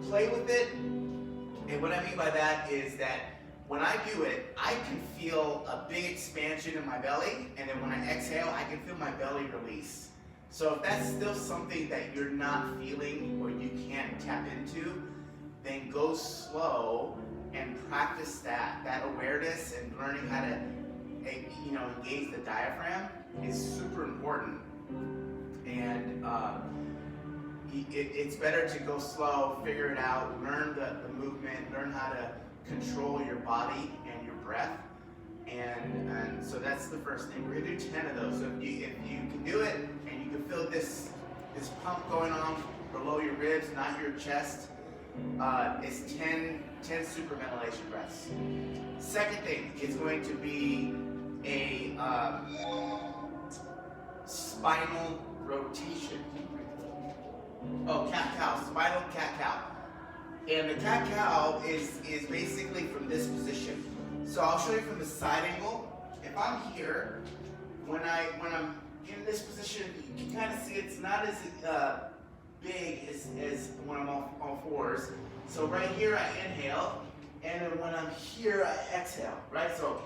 play with it. And what I mean by that is that when I do it, I can feel a big expansion in my belly, and then when I exhale, I can feel my belly release. So if that's still something that you're not feeling or you can't tap into, then go slow and practice that awareness, and learning how to engage the diaphragm is super important. And it's better to go slow, figure it out, learn the movement, learn how to control your body and your breath. And so that's the first thing. We're gonna do 10 of those. So if you can do it and you can feel this pump going on below your ribs, not your chest, it's 10 super ventilation breaths. Second thing is going to be a spinal rotation. Oh, cat-cow, spinal cat-cow. And the cat-cow is basically from this position. So I'll show you from the side angle. If I'm here, when I'm in this position, you can kind of see it's not as big as when I'm on fours. So right here I inhale, and then when I'm here I exhale, right? So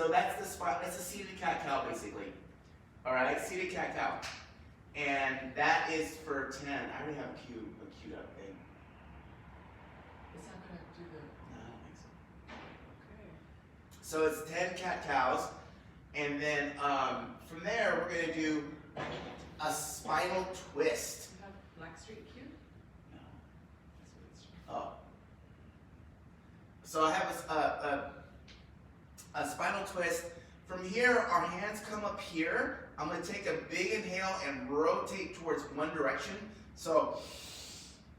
that's the spot. That's a seated cat-cow basically. All right, seated cat-cow. And that is for 10. I already have a queued up thing. Is that going to do the... No, I don't think so. Okay. So it's 10 cat-cows. And then from there, we're going to do a spinal twist. Do you have Blackstreet Q? No. That's what it's... Oh. So I have a spinal twist. From here, our hands come up here. I'm going to take a big inhale and rotate towards one direction. So,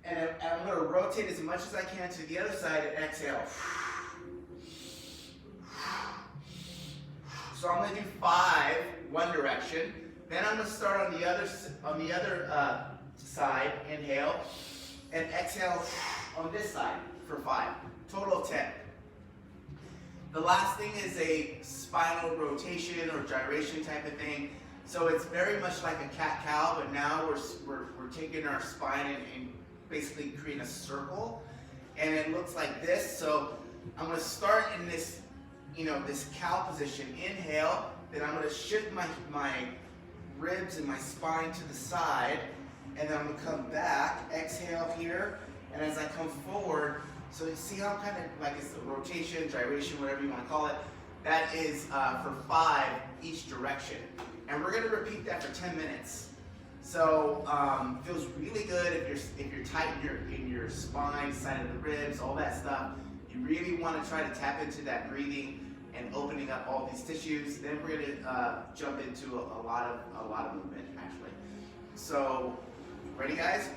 and I'm going to rotate as much as I can to the other side and exhale. So I'm going to do 5 one direction. Then I'm going to start on the other side. Inhale and exhale on this side for 5. Total of 10. The last thing is a spinal rotation or gyration type of thing. So it's very much like a cat-cow, but now we're taking our spine and basically creating a circle, and it looks like this. So I'm going to start in this, this cow position. Inhale, then I'm going to shift my ribs and my spine to the side, and then I'm going to come back. Exhale here, and as I come forward. So you see how kind of like it's the rotation, gyration, whatever you want to call it. That is for 5 each direction. And we're going to repeat that for 10 minutes. So feels really good if you're tight in your spine, side of the ribs, all that stuff. You really want to try to tap into that breathing and opening up all these tissues. Then we're going to jump into a lot of movement actually. So ready, guys?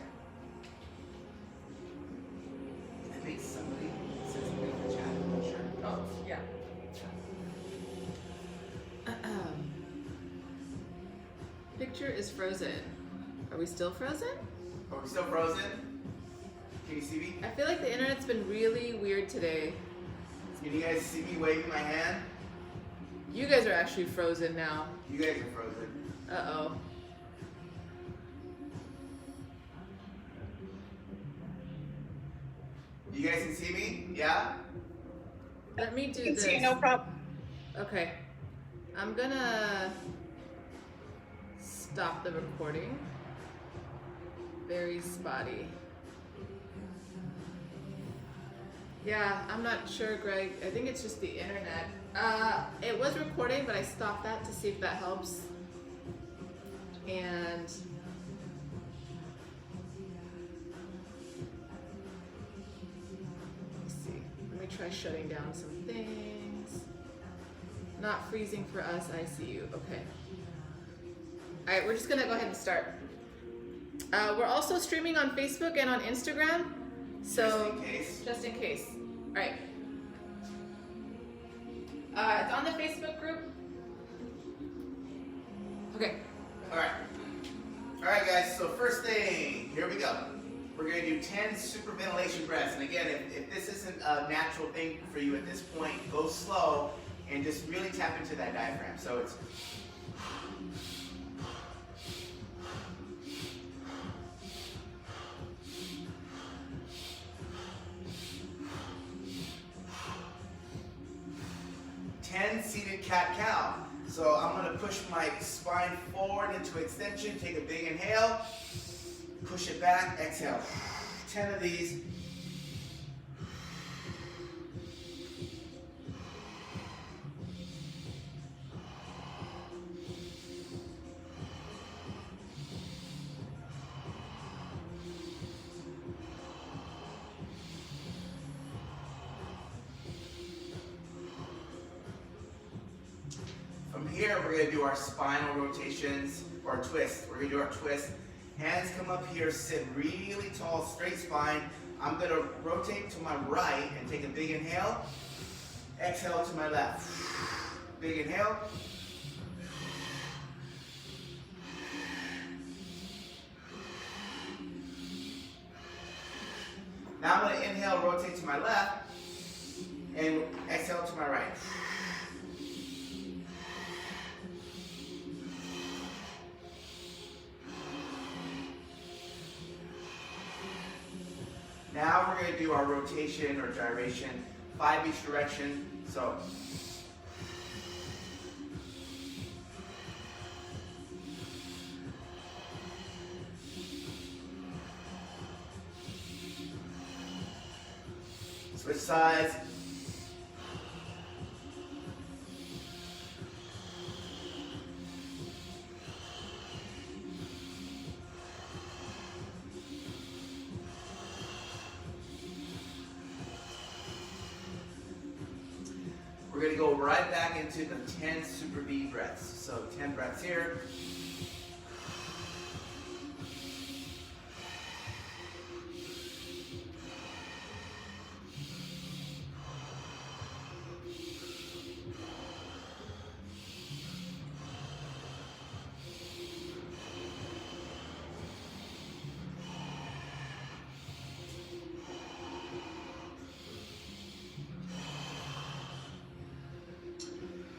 I think somebody said something in the chat. I'm not sure. Oh, yeah. Picture is frozen. Are we still frozen? Are we still frozen? Can you see me? I feel like the internet's been really weird today. Can you guys see me waving my hand? You guys are actually frozen now. You guys are frozen. Uh-oh. You guys can see me? Yeah? Let me do Can this. see, no problem. Okay. I'm gonna stop the recording. Very spotty. Yeah, I'm not sure, Greg. I think it's just the internet. It was recording, but I stopped that to see if that helps. And let's see. Let me try shutting down some things. Not freezing for us, I see you. Okay. All right, we're just gonna go ahead and start. We're also streaming on Facebook and on Instagram. So, just in case. All right. It's on the Facebook group. Okay. All right. All right, guys. So first thing, here we go. We're going to do 10 super ventilation breaths. And again, if this isn't a natural thing for you at this point, go slow and just really tap into that diaphragm. So it's seated cat-cow. So I'm gonna push my spine forward into extension, take a big inhale, push it back, exhale. 10 of these. From here, we're going to do our spinal rotations or twist. We're going to do our twist. Hands come up here, sit really tall, straight spine. I'm going to rotate to my right and take a big inhale. Exhale to my left. Big inhale. Now I'm going to inhale, rotate to my left, and exhale to my right. Now we're going to do our rotation or gyration, 5 each direction. So switch sides. We're going to go right back into the 10 super V breaths. So 10 breaths here.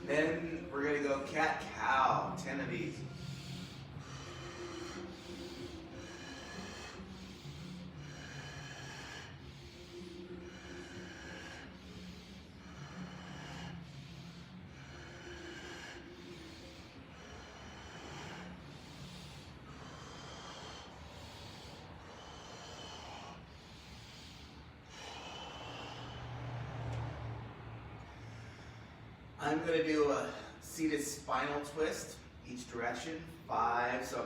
Then we're going to go cat-cow, 10 of these. I'm going to do a seated spinal twist, each direction, 5. So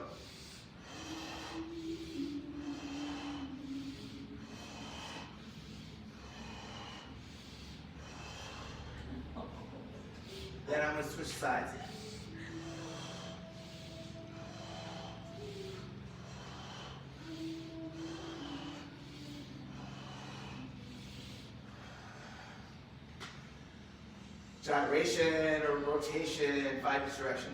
then I'm going to switch sides. Gyration or rotation, 5 each direction.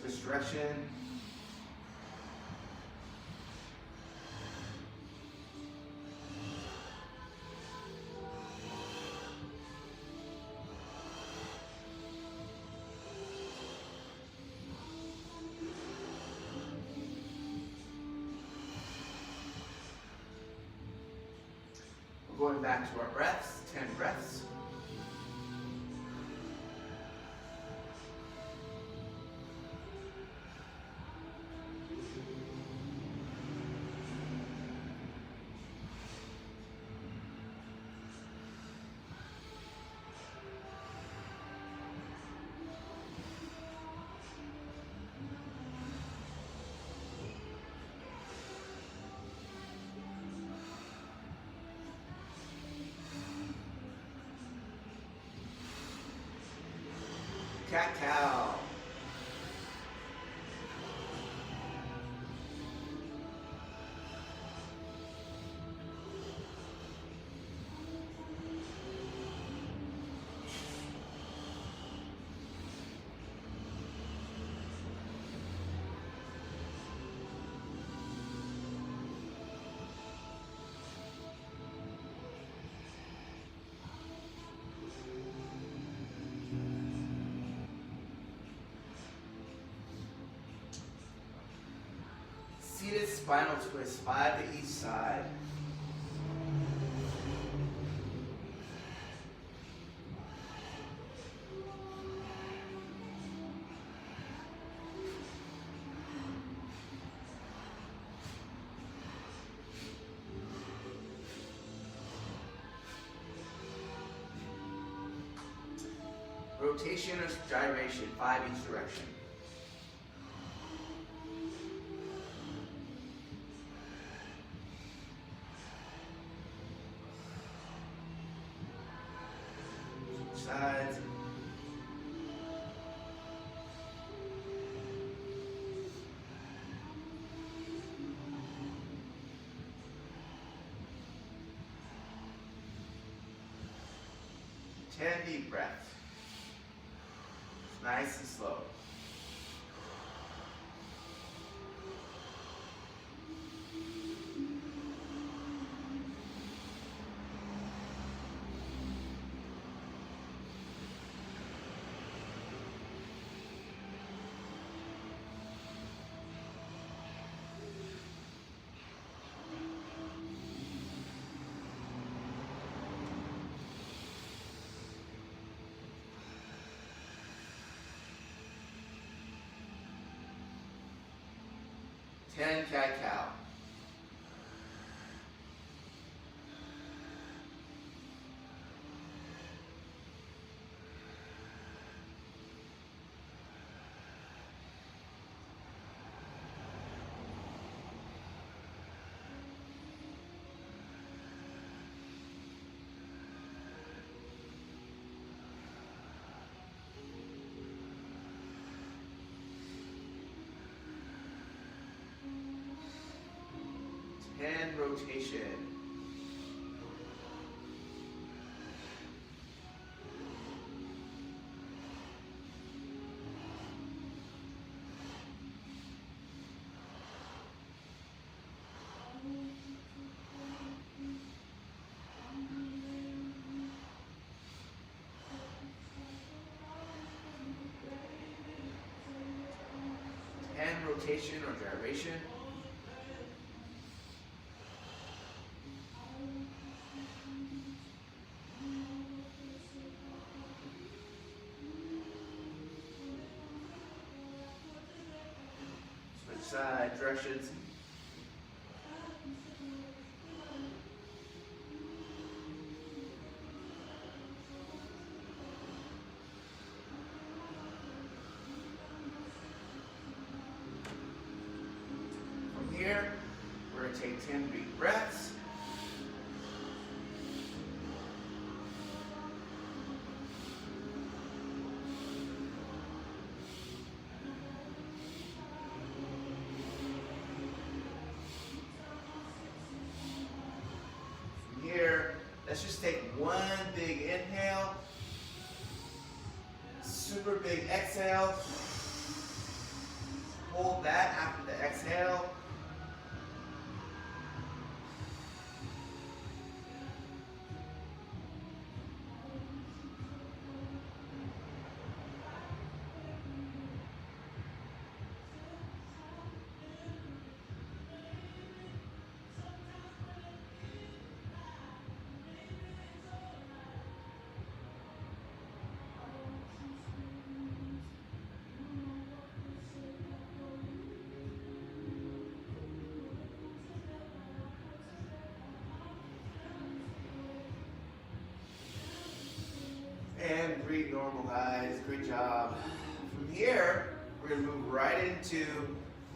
Switch direction. Going back to our breaths, 10 breaths. Cat-cow. Seated spinal twist, 5 to each side. Rotation or gyration, 5 each direction. Sides. Ten deep breaths. Nice and slow. Ten cat-cow. And rotation. And rotation or gyration. Side directions. From here, we're going to take 10 deep breaths. Let's just take one big inhale, super big exhale, hold that after the exhale. And breathe normal, guys. Good job. From here, we're going to move right into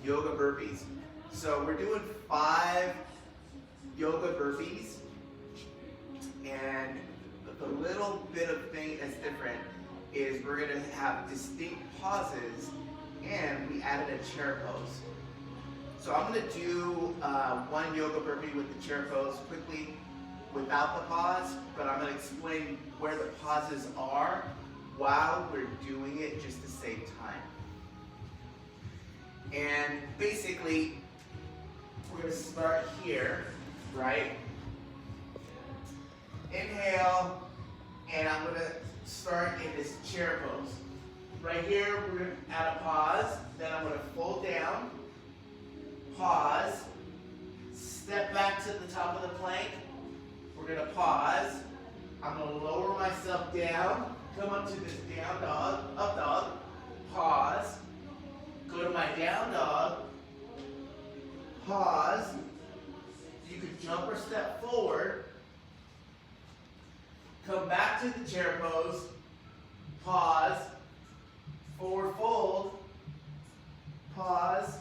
yoga burpees. So we're doing 5 yoga burpees. And the little bit of thing that's different is we're going to have distinct pauses, and we added a chair pose. So I'm going to do one yoga burpee with the chair pose quickly without the pause, but I'm going to explain where the pauses are while we're doing it just to save time. And basically, we're going to start here, right? Inhale, and I'm going to start in this chair pose. Right here, we're going to add a pause, then I'm going to fold down, pause, step back to the top of the plank. We're gonna pause. I'm gonna lower myself down, come up to this down dog, up dog, pause, go to my down dog, pause. You could jump or step forward, come back to the chair pose, pause, forward fold, pause,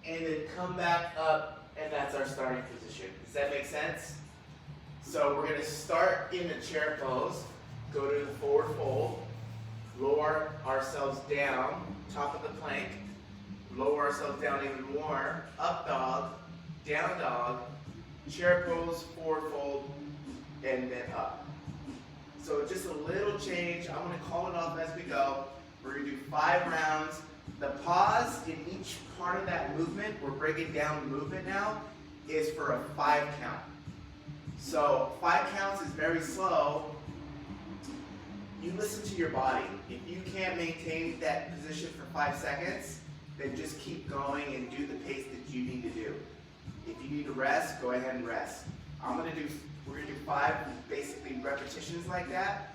and then come back up, and that's our starting position. Does that make sense? So we're going to start in the chair pose, go to the forward fold, lower ourselves down, top of the plank, lower ourselves down even more, up dog, down dog, chair pose, forward fold, and then up. So just a little change. I'm going to call it off as we go. We're going to do 5 rounds. The pause in each part of that movement, we're breaking down the movement now, is for a 5 count. So 5 counts is very slow. You listen to your body. If you can't maintain that position for 5 seconds, then just keep going and do the pace that you need to do. If you need to rest, go ahead and rest. We're gonna do 5 basically repetitions like that.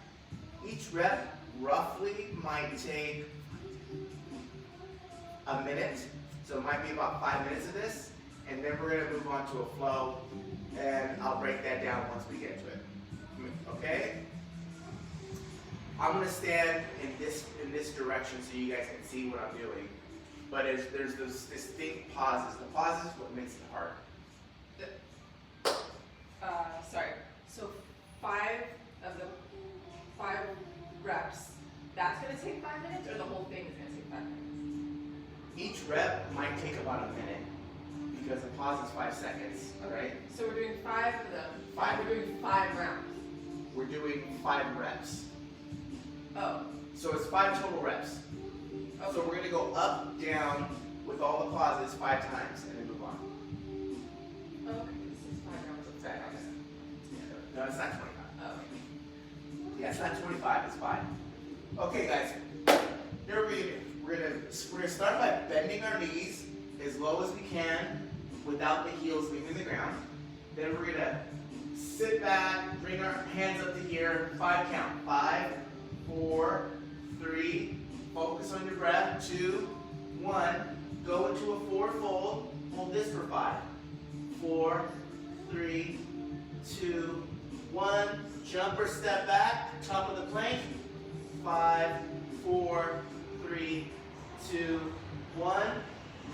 Each rep roughly might take a minute, so it might be about 5 minutes of this, and then we're gonna move on to a flow, and I'll break that down once we get to it. Okay? I'm gonna stand in this direction so you guys can see what I'm doing. But there's those distinct pauses. The pause is what makes it hard. Sorry. So 5 of the 5 reps, that's going to take 5 minutes, or the whole thing is going to take 5 minutes? Each rep might take about a minute because the pause is 5 seconds, right? So we're doing 5 of them. 5. We're doing 5 rounds. We're doing 5 reps. Oh. So it's 5 total reps. Okay. So we're going to go up, down with all the pauses 5 times and then move on. Oh, okay. This is 5 rounds of 5 rounds. No, it's not 25. Oh, okay. Yeah, it's not 25, it's 5. Okay, guys. Here we're gonna start by bending our knees as low as we can without the heels leaving the ground. Then we're gonna sit back, bring our hands up to here, 5 count. 5, 4, 3, focus on your breath, 2, 1, go into a forward fold, hold this for 5, 4, 3, 2, 1, jump or step back, top of the plank, 5, 4, 3, 2, 1,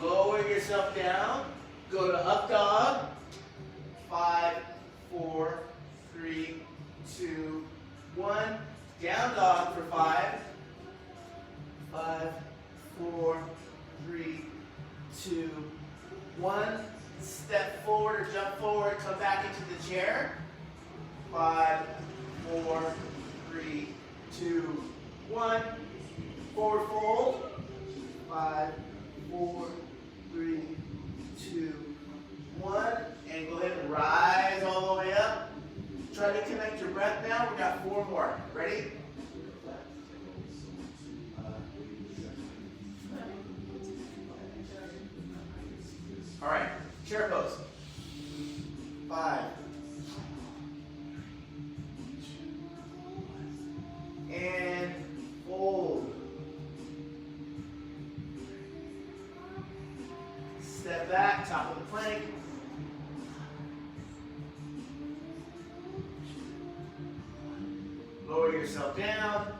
lower yourself down, go to up dog, 5, 4, 3, 2, 1, down dog for 5, 5, 4, 3, 2, 1, step forward or jump forward, come back into the chair, 5, 4, 3, 2, 1, forward fold, 5, 4, 3, 2, 1, and go ahead and rise all the way up. Try to connect your breath now. We got 4 more. Ready? All right, chair pose. 5. And fold. Step back, top of the plank. Lower yourself down.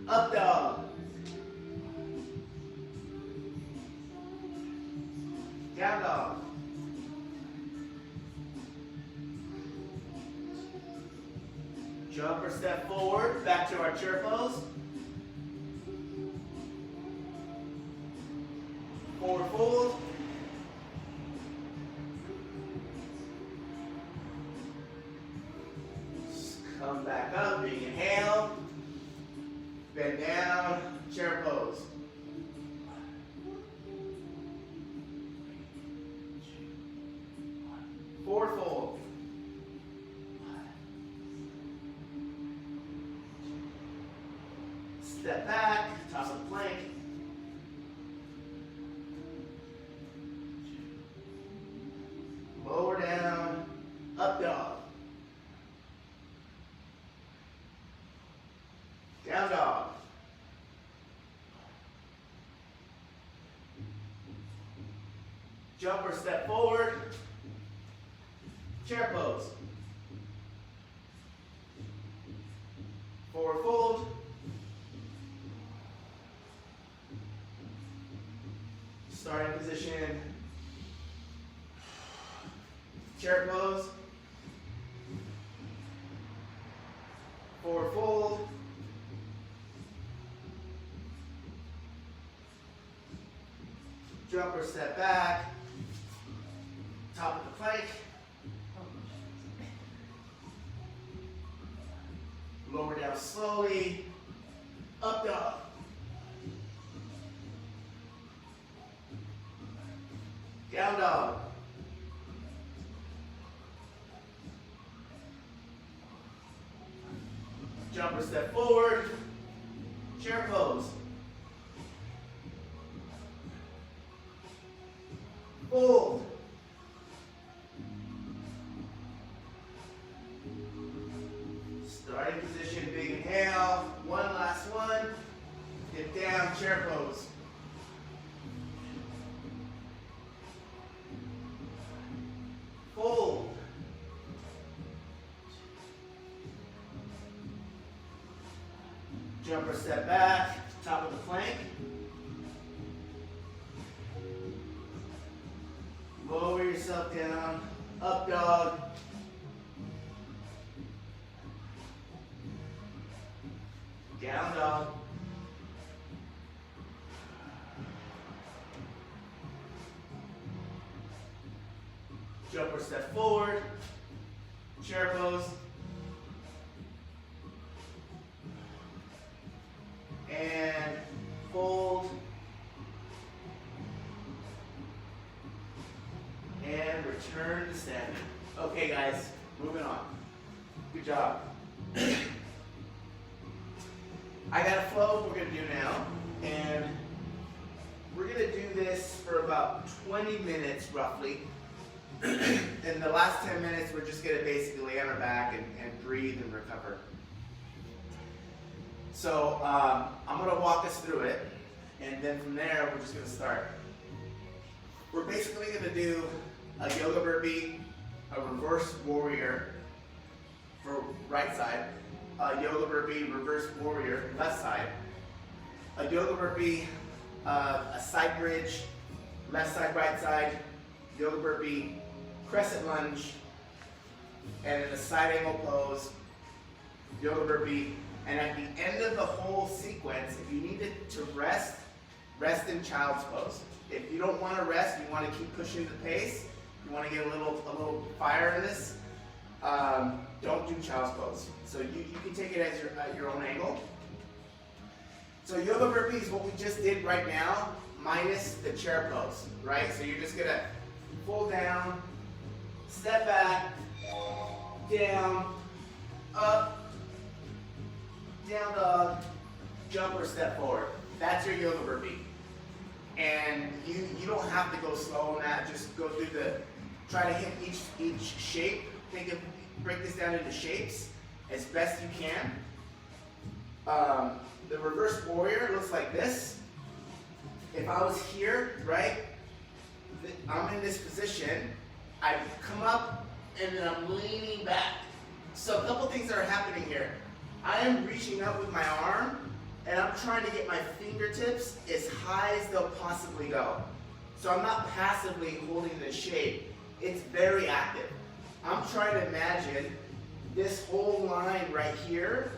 Up dog. Down dog. Jump or step forward, back to our chair pose. Forward fold. Come back up, big inhale. Bend down, chair pose. Forward fold. Step back, top of the plank. Jump or step forward. Chair pose. Forward fold. Starting position. Chair pose. Forward fold. Jump or step back. Top of the plank. Lower down slowly. Up dog. Down dog. Jump or step forward. Chair pose. Fold. Starting position, big inhale. One last one. Get down, chair pose. Fold. Jump or step back, top of the plank. Lower yourself down, up dog. Down dog. Jump or step forward, chair pose. And fold. And return to standing. Okay guys, moving on. Good job. I got a flow we're gonna do now, and we're gonna do this for about 20 minutes roughly. In the last 10 minutes, we're just gonna basically lay on our back and breathe and recover. So I'm gonna walk us through it, and then from there, we're just gonna start. We're basically gonna do a yoga burpee, a reverse warrior for right side, a yoga burpee, reverse warrior, left side, a yoga burpee, a side bridge, left side, right side, yoga burpee, crescent lunge, and in a side angle pose, yoga burpee. And at the end of the whole sequence, if you need to rest, rest in child's pose. If you don't want to rest, you want to keep pushing the pace, you want to get a little fire in this, don't do child's pose. So you can take it at your own angle. So yoga burpee is what we just did right now, minus the chair pose, right? So you're just gonna pull down, step back, down, up, down dog, jump or step forward. That's your yoga burpee. And you don't have to go slow on that, just go through try to hit each shape. Break this down into shapes as best you can. The reverse warrior looks like this. If I was here, right, I'm in this position, I come up and then I'm leaning back. So a couple things that are happening here. I am reaching up with my arm and I'm trying to get my fingertips as high as they'll possibly go. So I'm not passively holding this shape. It's very active. I'm trying to imagine this whole line right here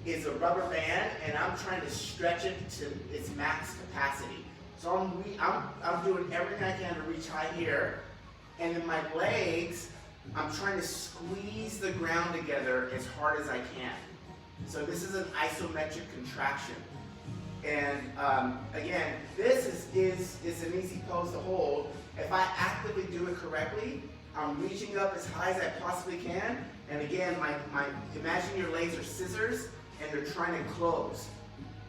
is a rubber band and I'm trying to stretch it to its max capacity. So I'm doing everything I can to reach high here. And in my legs, I'm trying to squeeze the ground together as hard as I can. So this is an isometric contraction. And again, this is an easy pose to hold. If I actively do it correctly, I'm reaching up as high as I possibly can. And again, imagine your legs are scissors and they're trying to close.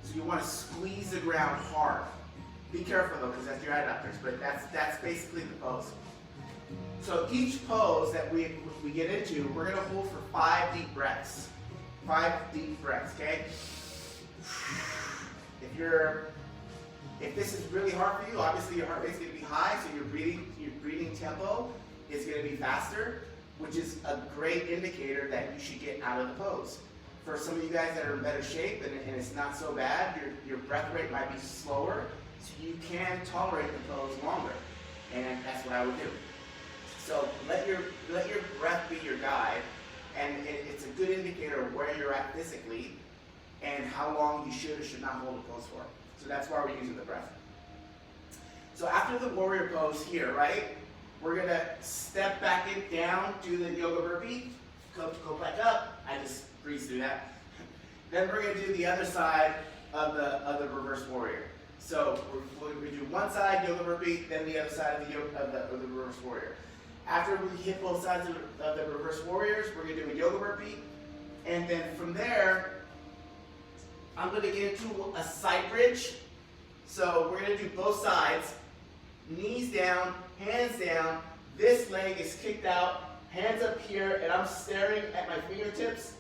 So you want to squeeze the ground hard. Be careful though, because that's your adductors, but that's basically the pose. So each pose that we get into, we're gonna hold for 5 deep breaths. 5 deep breaths, okay? If you're If this is really hard for you, obviously your heart rate's going to be high, so your breathing tempo is going to be faster, which is a great indicator that you should get out of the pose. For some of you guys that are in better shape and it's not so bad, your breath rate might be slower, so you can tolerate the pose longer. And that's what I would do. So let your breath be your guide, and it's a good indicator of where you're at physically and how long you should or should not hold the pose for. So that's why we're using the breath. So after the warrior pose here, right, we're gonna step back in, down, do the yoga burpee, go back up. I just breezed through that. Then we're gonna do the other side of the reverse warrior. So we're gonna do one side yoga burpee, then the other side of the reverse warrior. After we hit both sides of the reverse warriors, we're gonna do a yoga burpee, and then from there, I'm going to get into a side bridge. So we're going to do both sides. Knees down, hands down. This leg is kicked out, hands up here, and I'm staring at my fingertips.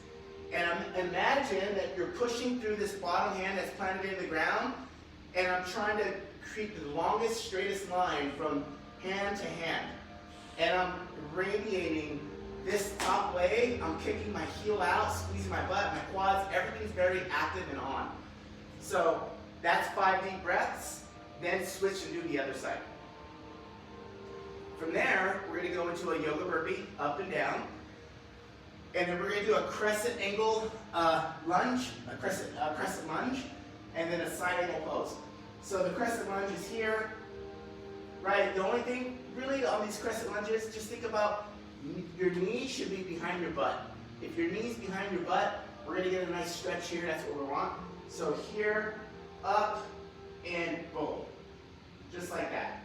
And imagine that you're pushing through this bottom hand that's planted in the ground, and I'm trying to create the longest, straightest line from hand to hand. And I'm radiating this top leg. I'm kicking my heel out, squeezing my butt, my quads, everything's very active and on. So that's 5 deep breaths, then switch and do the other side. From there, we're gonna go into a yoga burpee, up and down. And then we're gonna do a crescent angle lunge, a crescent lunge, and then a side angle pose. So the crescent lunge is here, right? The only thing really on these crescent lunges, just think about your knees should be behind your butt. If your knee's behind your butt, we're gonna get a nice stretch here, that's what we want. So here, up, and boom. Just like that.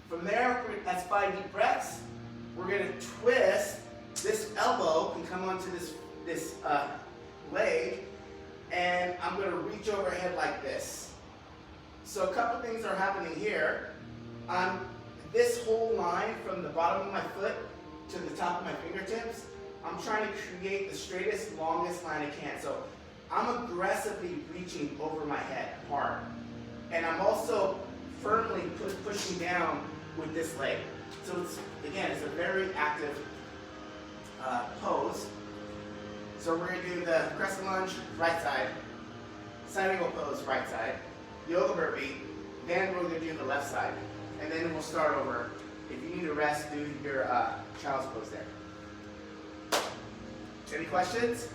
From there, that's 5 deep breaths. We're gonna twist. This elbow can come onto this leg, and I'm gonna reach overhead like this. So a couple things are happening here. On this whole line from the bottom of my foot to the top of my fingertips, I'm trying to create the straightest, longest line I can. So I'm aggressively reaching over my head hard. And I'm also firmly pushing down with this leg. So it's a very active pose. So we're gonna do the crescent lunge, right side, side angle pose, right side, yoga burpee, then we're gonna do the left side. And then we'll start over. If you need a rest, do your child's pose there. Any questions?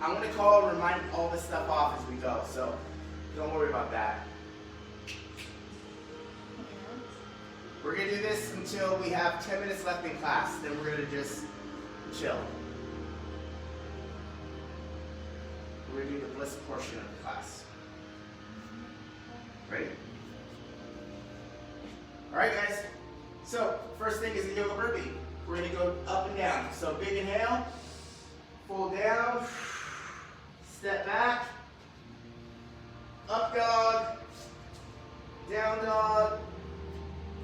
I'm going to remind all this stuff off as we go, so don't worry about that. We're going to do this until we have 10 minutes left in class. Then we're going to just chill. We're going to do the bliss portion of the class. Ready? All right, guys. So first thing is the yoga burpee. We're going to go up and down. So big inhale, full down, step back, up dog, down dog,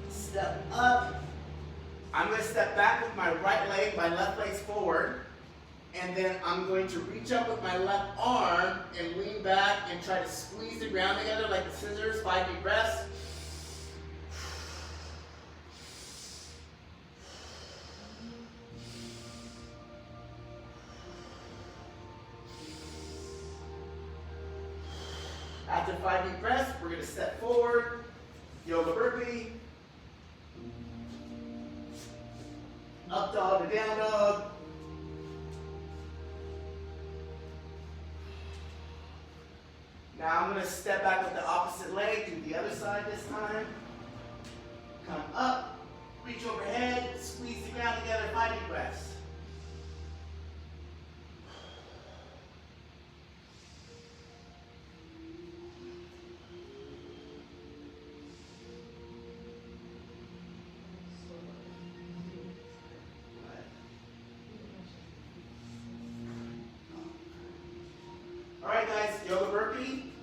step up. I'm going to step back with my right leg, my left leg's forward, and then I'm going to reach up with my left arm and lean back and try to squeeze the ground together like the scissors, 5 deep breaths. After 5 deep breaths, we're going to step forward, yoga burpee, up dog to down dog, now I'm going to step back with the opposite leg, do the other side this time, come up, reach overhead, squeeze the ground together, 5 deep breaths. Alright guys, yoga burpee.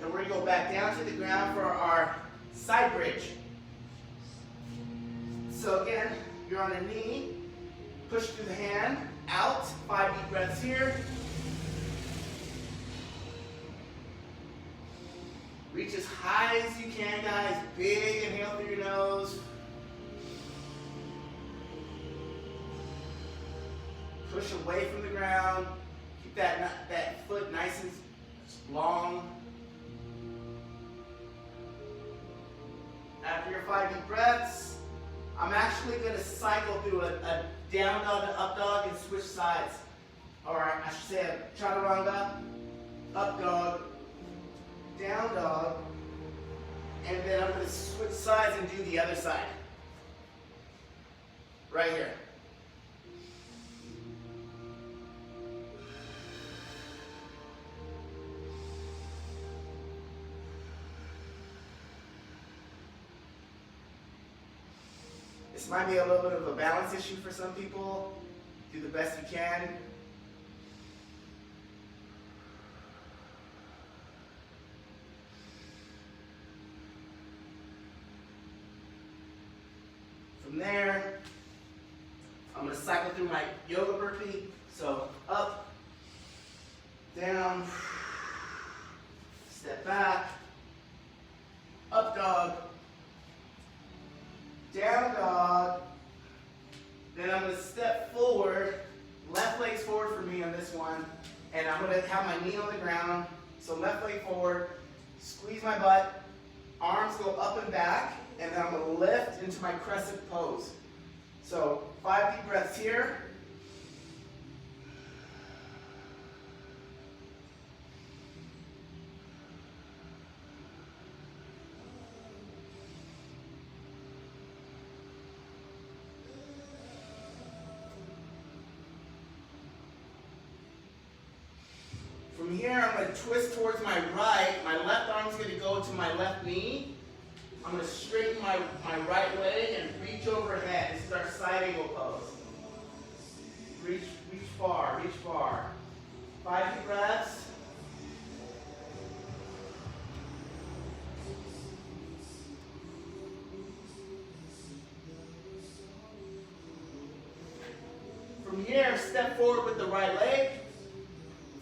And we're going going to go back down to the ground for our side bridge. So again, you're on a knee, push through the hand, out, 5 deep breaths here. Reach as high as you can, guys. Big inhale through your nose. Push away from the ground. Keep that foot nice and long. After your 5 deep breaths, I'm actually going to cycle through a down dog to up dog and switch sides. Or I should say a chaturanga, up dog, down dog, and then I'm going to switch sides and do the other side. Right here. This might be a little bit of a balance issue for some people. Do the best you can. From there, I'm going to cycle through my yoga burpee. So up, down, step back, up dog, down dog. Then I'm going to step forward, left leg's forward for me on this one, and I'm going to have my knee on the ground. So left leg forward, squeeze my butt, arms go up and back, and then I'm going to lift into my crescent pose. So 5 deep breaths here. From here, I'm going to twist towards my right. My left arm's going to go to my left knee. I'm going to straighten my right leg and reach overhead. This is our side angle pose. Reach far, reach far. 5 deep breaths. From here, step forward with the right leg.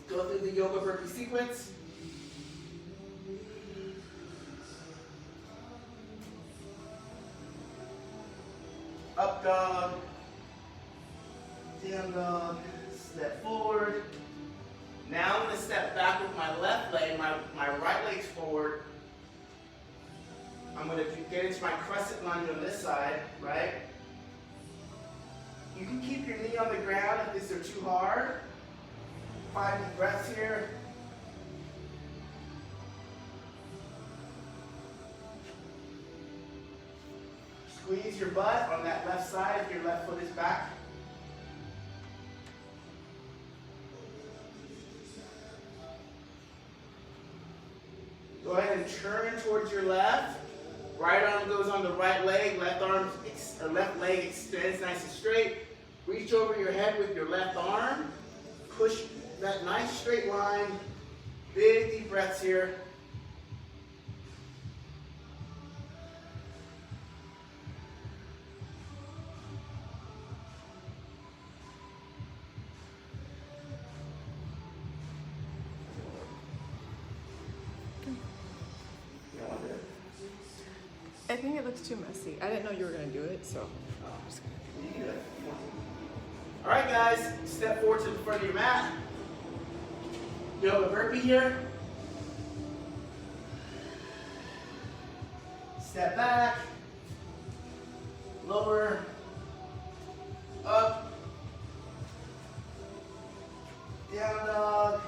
Go through the yoga burpee sequence. Up dog, down dog, step forward. Now I'm going to step back with my left leg, my right leg's forward. I'm going to get into my crescent lunge on this side, right? You can keep your knee on the ground if these are too hard. 5 deep breaths here. Squeeze your butt on that left side if your left foot is back. Go ahead and turn towards your left. Right arm goes on the right leg. Left leg extends nice and straight. Reach over your head with your left arm. Push that nice straight line. Big deep breaths here. I think it looks too messy. I didn't know you were gonna do it, so I'm just gonna. All right, guys, step forward to the front of your mat. Yoga burpee here. Step back, lower, up, down dog.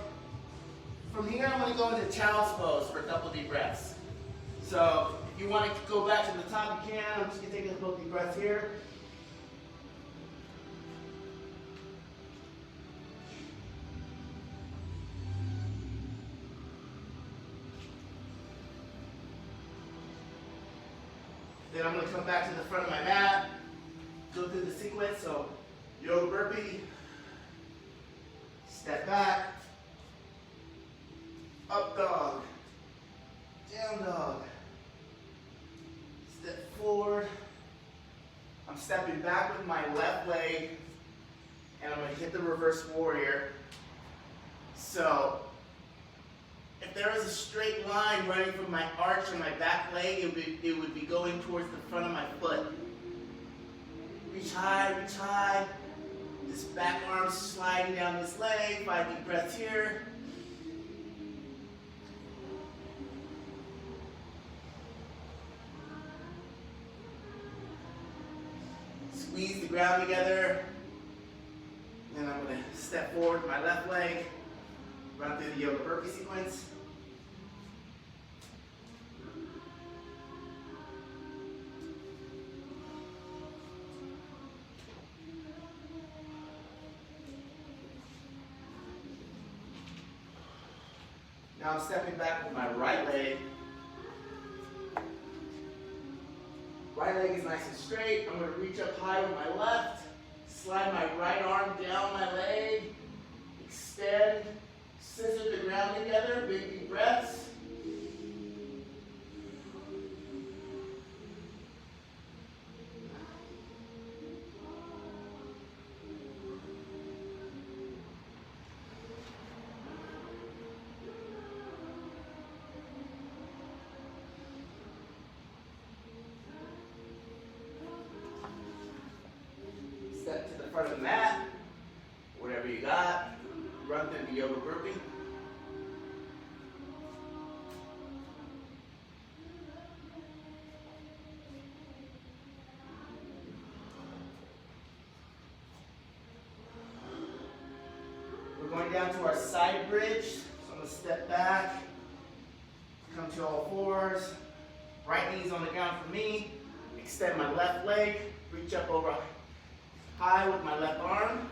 From here, I'm going to go into child's pose for a couple deep breaths. So if you want to go back to the top, you can. I'm just going to take a couple deep breaths here. Then I'm going to come back to the front of my mat, go through the sequence. So yoga burpee, step back, up dog, Down dog. Step forward. I'm stepping back with my left leg, and I'm going to hit the reverse warrior. So, if there was a straight line running from my arch and my back leg, it would be going towards the front of my foot. Reach high. This back arm sliding down this leg. 5 deep breaths here. Squeeze the ground together. Then I'm going to step forward with my left leg. Run through the yoga burpee sequence. Now I'm stepping back with my right leg. Right leg is nice and straight. I'm going to reach up high with my left. Slide my right arm down my leg. Extend. Scissor the ground together. Big deep breaths. Step to the front of the mat, whatever you got. Run through the yoga burpee. We're going down to our side bridge. So I'm going to step back, come to all fours. Right knee's on the ground for me. Extend my left leg, reach up over high with my left arm.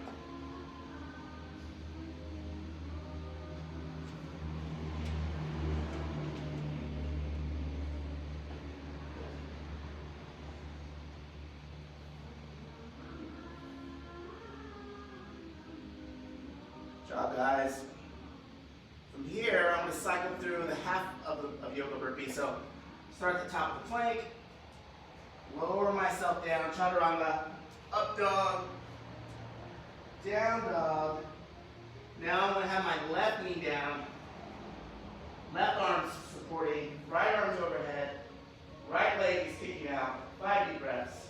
Good job, guys. From here, I'm going to cycle through the half of yoga burpee. So start at the top of the plank, lower myself down, chaturanga, up dog, down dog. Now I'm going to have my left knee down, left arm supporting, right arm's overhead, right leg is kicking out. 5 deep breaths.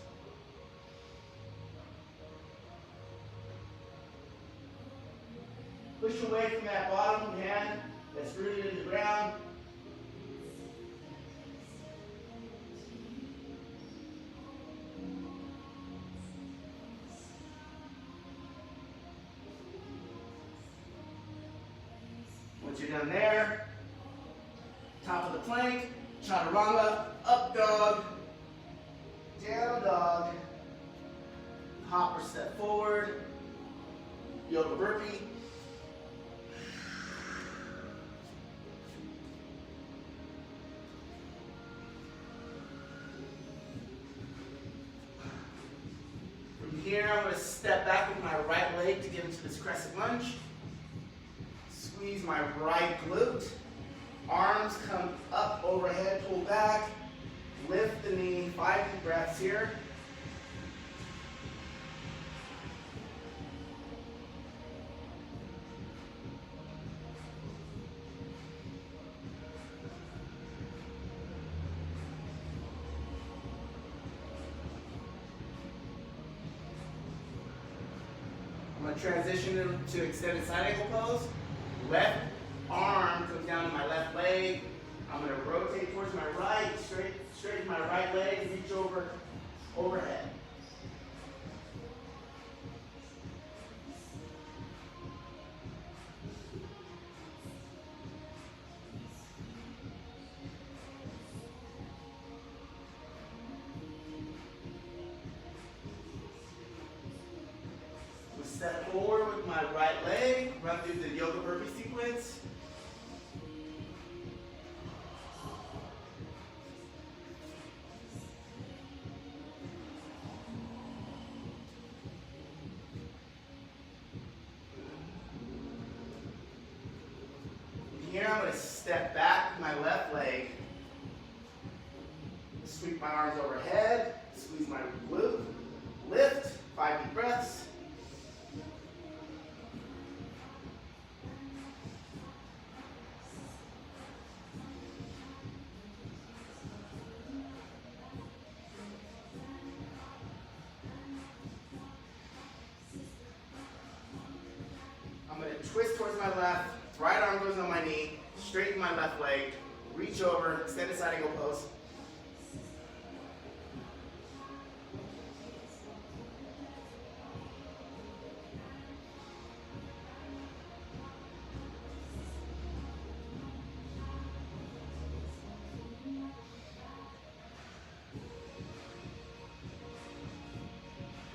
Push away from that bottom hand that's rooted in the ground. Once you're done there, top of the plank, chaturanga, up dog, down dog, hop or step forward, yoga burpee. From here, I'm going to step back with my right leg to get into this crescent lunge. Squeeze my right glute. Arms come up overhead, pull back. Lift the knee, 5 deep breaths here. I'm going to transition into extended side angle pose. Left arm comes down to my left leg. I'm going to rotate towards my right, straighten my right leg, reach over, overhead. Step forward with my right leg, run through the yoga burpee sequence. Here I'm going to step back with my left leg, deep breaths. I'm going to twist towards my left, right arm goes on my knee, straighten my left leg, reach over, extended side angle pose.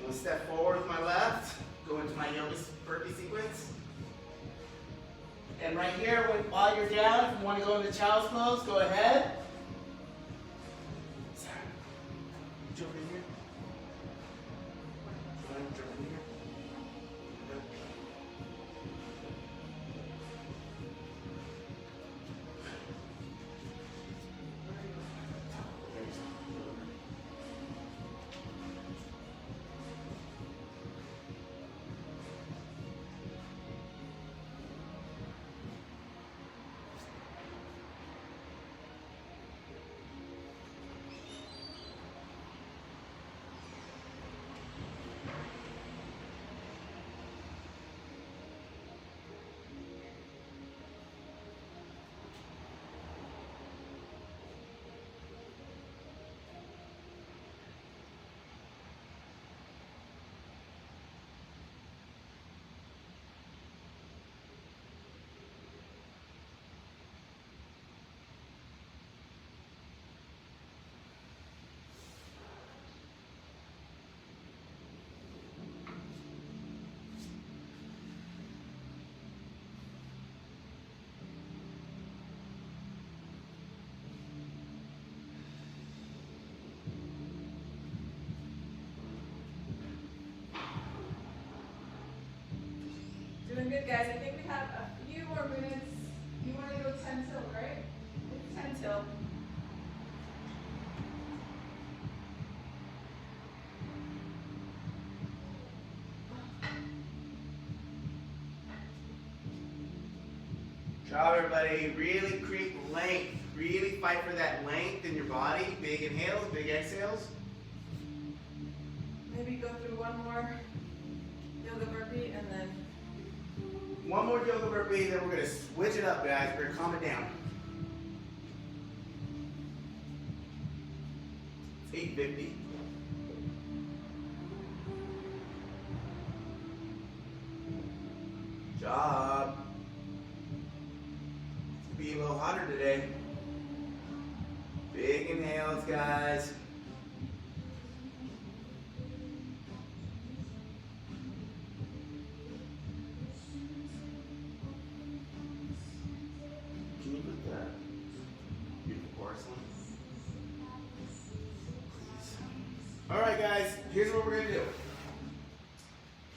One step forward with my left, go into my yoga burpee sequence. And right here, while you're down, if you want to go into child's pose, go ahead. Reach over here. Reach over here. Doing good, guys. I think we have a few more minutes. You want to go 10 till, right? 10 till. Good job, everybody. Really create length. Really fight for that length in your body. Big inhales, big exhales. Maybe go through one more yoga burpee and then One more yoga burpee, then we're going to switch it up, guys. We're going to calm it down. It's 8:50. Good job. It's be a little hotter today. Big inhales, guys. Can you put that beautiful chorus on? Please. All right, guys. Here's what we're gonna do.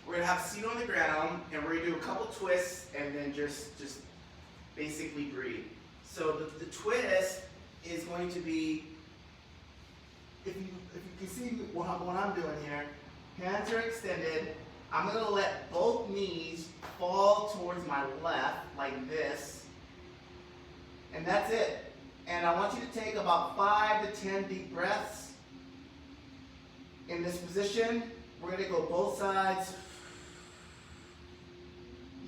We're gonna have a seat on the ground, and we're gonna do a couple twists, and then just basically breathe. So the twist is going to be, if you can see what I'm doing here, hands are extended. I'm gonna let both knees fall towards my left like this, and that's it. And I want you to take about 5 to 10 deep breaths in this position. We're gonna go both sides.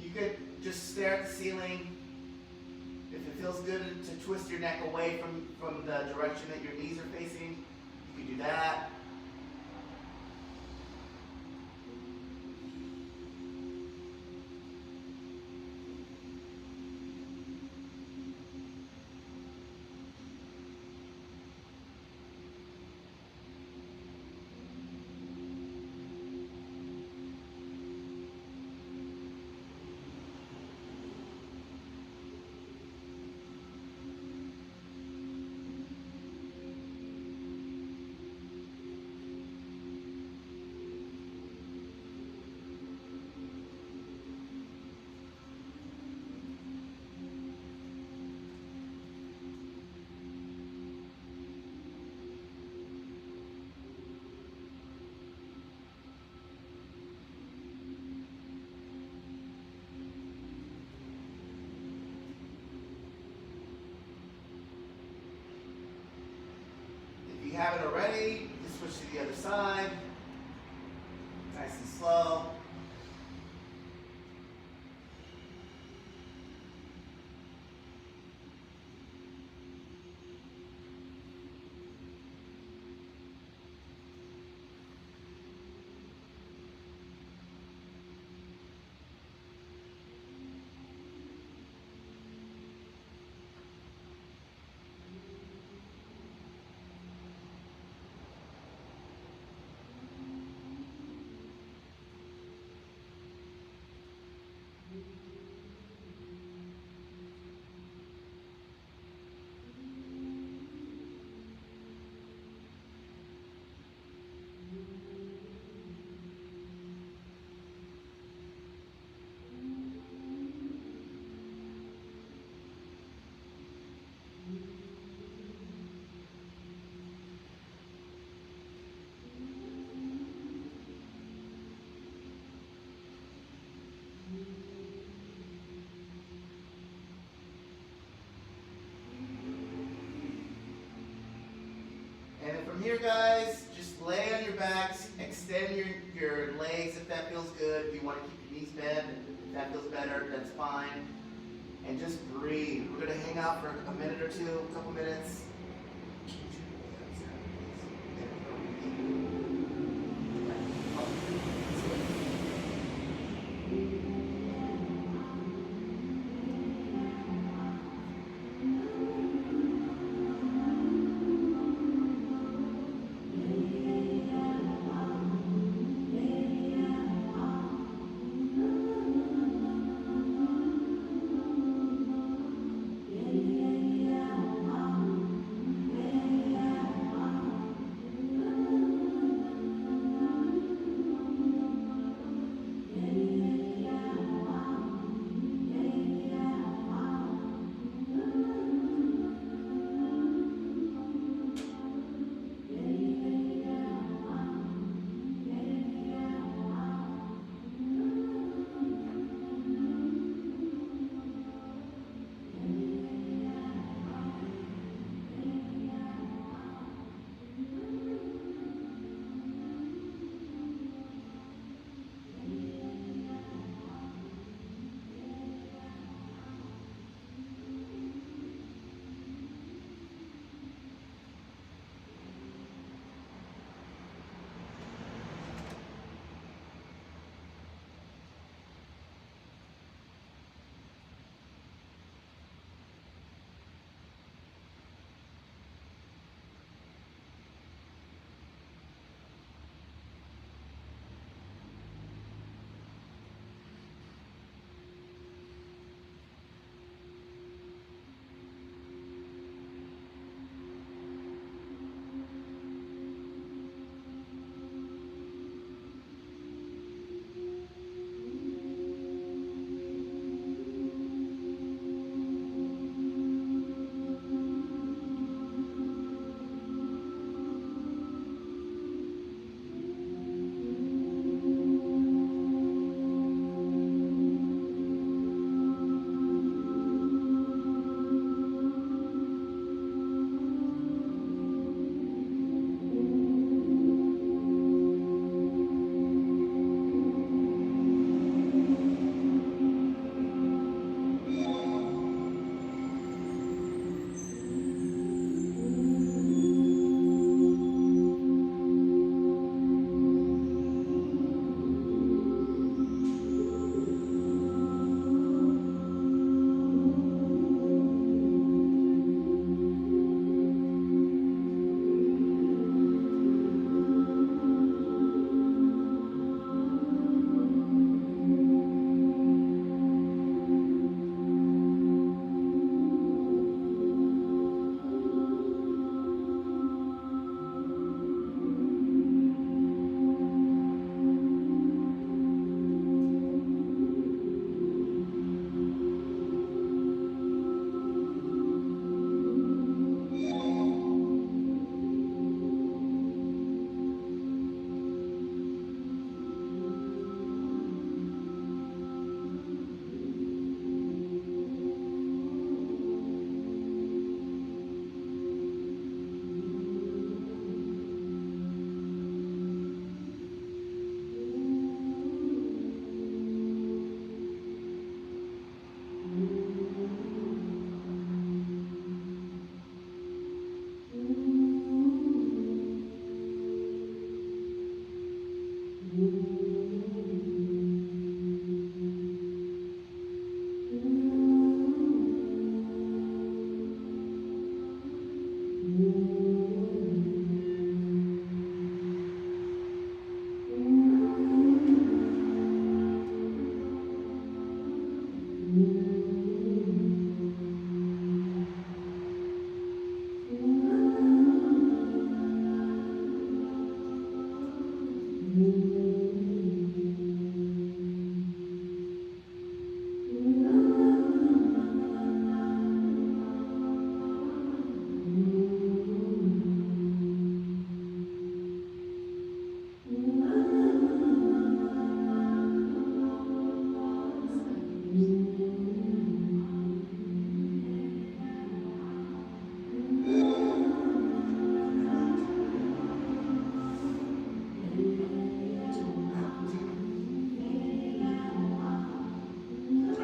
You could just stare at the ceiling. If it feels good to twist your neck away from the direction that your knees are facing, you can do that. the other side. Nice and slow. And then from here, guys, just lay on your backs, extend your legs if that feels good. If you want to keep your knees bent, if that feels better, that's fine. And just breathe. We're going to hang out for a minute or two, a couple minutes.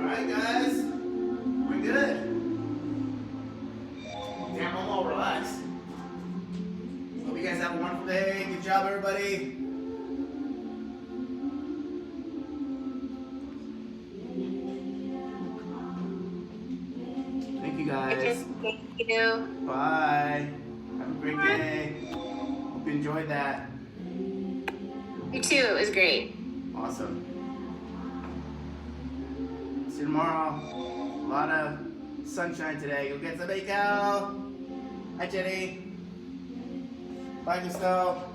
Alright guys, we're good. Damn, I'm all relaxed. Hope you guys have a wonderful day. Good job everybody. Thank you guys. Thank you. Bye. Have a great day. Hope you enjoyed that. You too. It was great. Awesome. See you tomorrow. A lot of sunshine today. Go get some Cal. Hi, Jenny. Bye, Gusto.